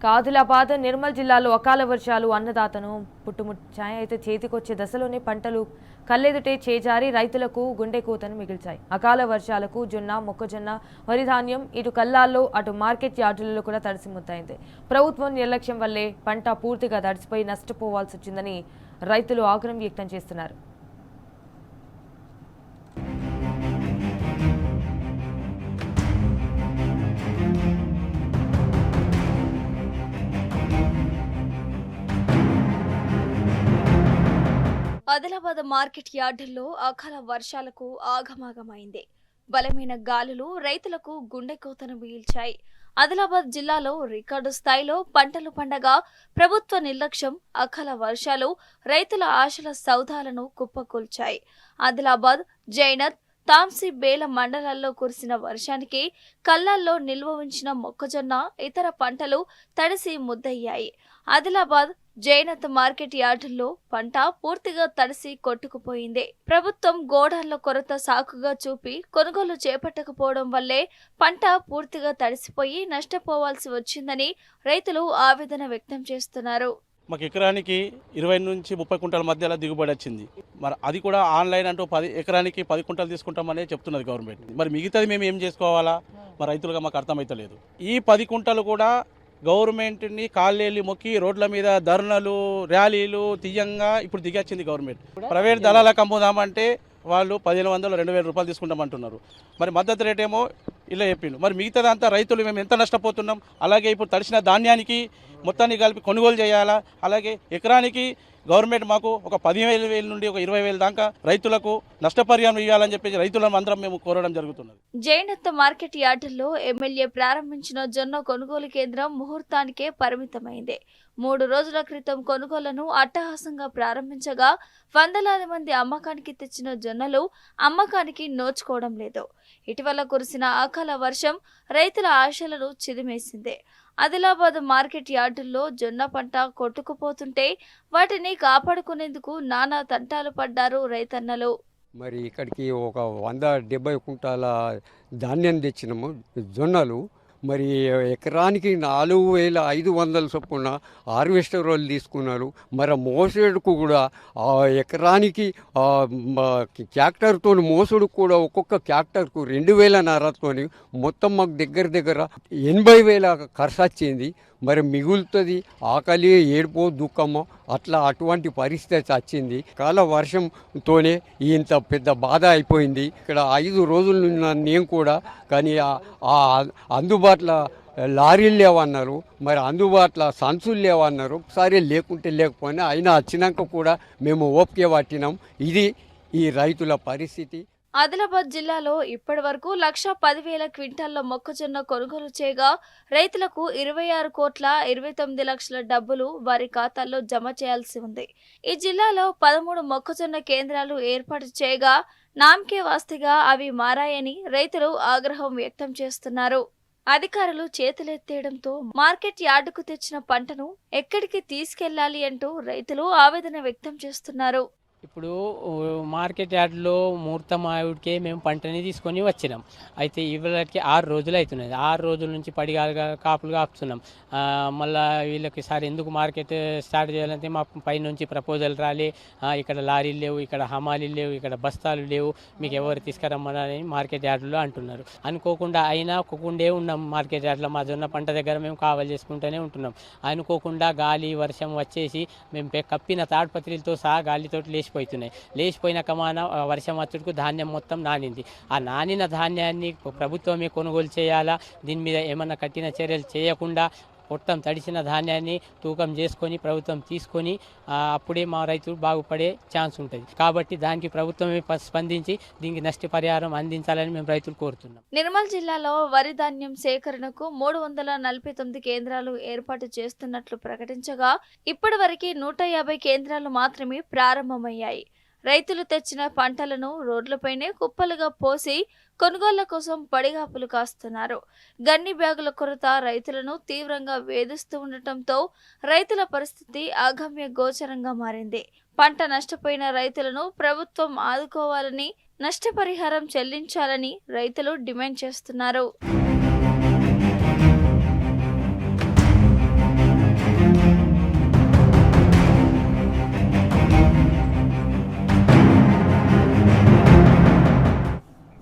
ఆదిలాబాద్ నిర్మల్ జిల్లాలో అకాల వర్షాలు అన్నదాతను పుట్టుముట్టాయి. అయితే చేతికొచ్చే దశలోనే పంటలు కళ్ళెదుటే చేజారి రైతులకు గుండెకూతను మిగిల్చాయి. అకాల వర్షాలకు జొన్న, మొక్కజొన్న, వరి ధాన్యం ఇటు కల్లాల్లో అటు మార్కెట్ యార్డులలో కూడా తడిసిముద్దైంది. ప్రభుత్వం నిర్లక్ష్యం వల్లే పంట పూర్తిగా తడిసిపోయి నష్టపోవాల్సి వచ్చిందని రైతులు ఆగ్రహం వ్యక్తం చేస్తున్నారు. ఆదిలాబాద్ మార్కెట్ యార్డుల్లో అకాల వర్షాలకు ఆగమాగమైంది. బలమైన గాలులు రైతులకు గుండెకోతను మిగిల్చాయి. ఆదిలాబాద్ జిల్లాలో రికార్డు స్థాయిలో పంటలు పండగా ప్రభుత్వ నిర్లక్ష్యం, అకాల వర్షాలు రైతుల ఆశల సౌధాలను కుప్పకూల్చాయి. ఆదిలాబాద్, జైనత్, తాంసీ, బేల మండలాల్లో కురిసిన వర్షానికి కల్లాల్లో నిల్వ ఉంచిన మొక్కజొన్న, ఇతర పంటలు తడిసి ముద్దయ్యాయి. ఆదిలాబాద్, జైనత్ మార్కెట్ యార్డుల్లో పంట పూర్తిగా తడిసి కొట్టుకుపోయింది. ప్రభుత్వం గోడాన్ల కొరత సాకుగా చూపి కొనుగోలు చేపట్టకపోవడం వల్లే పంట పూర్తిగా తడిసిపోయి నష్టపోవాల్సి వచ్చిందని రైతులు ఆవేదన వ్యక్తం చేస్తున్నారు. మాకు ఎకరానికి 20 నుంచి 30 కుంటల మధ్యలో దిగుబడి వచ్చింది. మరి అది కూడా ఆన్లైన్ అంటూ ఎకరానికి 10 కుంటలు తీసుకుంటామనే చెప్తున్నది గవర్నమెంట్. మరి మిగతాది మేము ఏం చేసుకోవాలా? మరి రైతులుగా మాకు అర్థమైతలేదు. ఈ 10 కుంటలు కూడా గవర్నమెంట్ని కాళ్ళేళ్ళు మొక్కి రోడ్ల మీద ధర్నాలు, ర్యాలీలు తీయంగా ఇప్పుడు దిగొచ్చింది గవర్నమెంట్. ప్రైవేట్ దళాలకు అమ్ముదామంటే వాళ్ళు 1500, 2000 రూపాయలు తీసుకుంటామంటున్నారు. మరి మద్దతు రేట్ ఏమో ఇలా చెప్పిండు. మరి మిగతాదంతా రైతులు మేము ఎంత నష్టపోతున్నాం. అలాగే ఇప్పుడు తడిసిన ధాన్యానికి మొత్తాన్ని కలిపి కొనుగోలు చేయాలా. అలాగే ఎకరానికి గవర్నమెంట్ మాకు ఒక 10,000 నుండి ఒక 20,000 దాకా రైతులకు నష్టపరిహారం ఇవ్వాలని చెప్పేసి రైతులను అందరం మేము కోరడం జరుగుతున్నది. జైనత్ మార్కెట్ యార్డుల్లో ఎమ్మెల్యే ప్రారంభించిన జొన్న కొనుగోలు కేంద్రం ముహూర్తానికే పరిమితమైంది. 3 రోజుల క్రితం కొనుగోళ్లను అట్టహాసంగా ప్రారంభించగా వందలాది మంది అమ్మకానికి తెచ్చిన జొన్నలు అమ్మకానికి నోచుకోవడం లేదు. ఇటీవల కురిసిన అకాల వర్షం రైతుల ఆశలను చిదిమేసింది. ఆదిలాబాద్ మార్కెట్ యార్డుల్లో జొన్న పంట కొట్టుకుపోతుంటే వాటిని కాపాడుకునేందుకు నానా తంటాలు పడ్డారు రైతన్నలు. మరి ఇక్కడికి ఒక 170 కుంటాల ధాన్యం తెచ్చినాము, జొన్నలు. మరి ఎకరానికి 4,500 చొప్పున హార్వెస్టర్ వాళ్ళు తీసుకున్నారు. మరి మోసేడుకు కూడా ఎకరానికి ట్రాక్టర్తో మోసుడుకు కూడా ఒక్కొక్క ట్రాక్టర్కు 2,500 మొత్తం మాకు దగ్గర 80,000 ఖర్చు వచ్చింది. మరి మిగులుతుంది ఆకలి, ఏడుపో, దుఃఖమో అటువంటి పరిస్థితి వచ్చింది. కాల వర్షంతోనే ఇంత పెద్ద బాధ అయిపోయింది. ఇక్కడ 5 రోజుల నేను కూడా కానీ అందుబాటులో లారీలు లేవన్నారు, మరి అందుబాటులో సంచులు లేవన్నారు. ఒకసారి లేకుంటే లేకపోయినా అయినా వచ్చినాక కూడా మేము ఓపిక పట్టినాం. ఇది ఈ రైతుల పరిస్థితి. ఆదిలాబాద్ జిల్లాలో ఇప్పటి వరకు 1,10,000 క్వింటాళ్ల మొక్కజొన్న కొనుగోలు చేయగా రైతులకు 26,29,00,000 డబ్బులు వారి ఖాతాల్లో జమ చేయాల్సి ఉంది. ఈ జిల్లాలో 13 మొక్కజొన్న కేంద్రాలు ఏర్పాటు చేయగా నామకే వాస్తిగా అవి మారాయని రైతులు ఆగ్రహం వ్యక్తం చేస్తున్నారు. అధికారులు చేతులెత్తేయడంతో మార్కెట్ యార్డుకు తెచ్చిన పంటను ఎక్కడికి తీసుకెళ్లాలి అంటూ రైతులు ఆవేదన వ్యక్తం చేస్తున్నారు. ఇప్పుడు మార్కెట్ యార్డ్లో ముహూర్తం ఆవిడకే మేము పంటని తీసుకొని వచ్చినాం. అయితే ఇవాళకి 6 రోజులు అవుతున్నది. 6 రోజుల నుంచి పడిగా కాపులు కాపుతున్నాం. మళ్ళీ వీళ్ళకి సార్ ఎందుకు మార్కెట్ స్టార్ట్ చేయాలంటే మా పైనుంచి ప్రపోజల్ రాలే, ఇక్కడ లారీలు లేవు, ఇక్కడ హమాలీలు లేవు, ఇక్కడ బస్తాలు లేవు, మీకు ఎవరు తీసుకురమ్మని మార్కెట్ యార్డులో అంటున్నారు. అనుకోకుండా అయినా ఒక్కకుండే ఉన్నాం మార్కెట్ యార్డ్లో. మా జొన్న పంట దగ్గర మేము కావాలి చేసుకుంటూనే ఉంటున్నాం. అనుకోకుండా గాలి వర్షం వచ్చేసి మేము కప్పిన తాడ్పత్రిలతో సహా గాలితో లేచిపోయినాక మన వర్షం వచ్చుడుకు ధాన్యం మొత్తం నానింది. ఆ నానిన ధాన్యాన్ని ప్రభుత్వమే కొనుగోలు చేయాలా, దీని మీద ఏమన్నా కఠిన చర్యలు చేయకుండా మొత్తం తడిసిన ధాన్యాన్ని తూకం చేసుకొని ప్రభుత్వం తీసుకొని అప్పుడే మా రైతులు బాగుపడే ఛాన్స్ ఉంటుంది. కాబట్టి దానికి ప్రభుత్వమే స్పందించి దీనికి నష్టపరిహారం అందించాలని మేము రైతులు కోరుతున్నాం. నిర్మల్ జిల్లాలో వరి ధాన్యం సేకరణకు 349 కేంద్రాలు ఏర్పాటు చేస్తున్నట్లు ప్రకటించగా ఇప్పటి వరకు 150 కేంద్రాలు మాత్రమే ప్రారంభమయ్యాయి. రైతులు తెచ్చిన పంటలను రోడ్లపైనే కుప్పలుగా పోసి కొనుగోళ్ల కోసం పడిగాపులు కాస్తున్నారు. గన్ని బ్యాగుల కొరత రైతులను తీవ్రంగా వేధిస్తూ ఉండటంతో రైతుల పరిస్థితి అగమ్య గోచరంగా మారింది. పంట నష్టపోయిన రైతులను ప్రభుత్వం ఆదుకోవాలని, నష్టపరిహారం చెల్లించాలని రైతులు డిమాండ్ చేస్తున్నారు.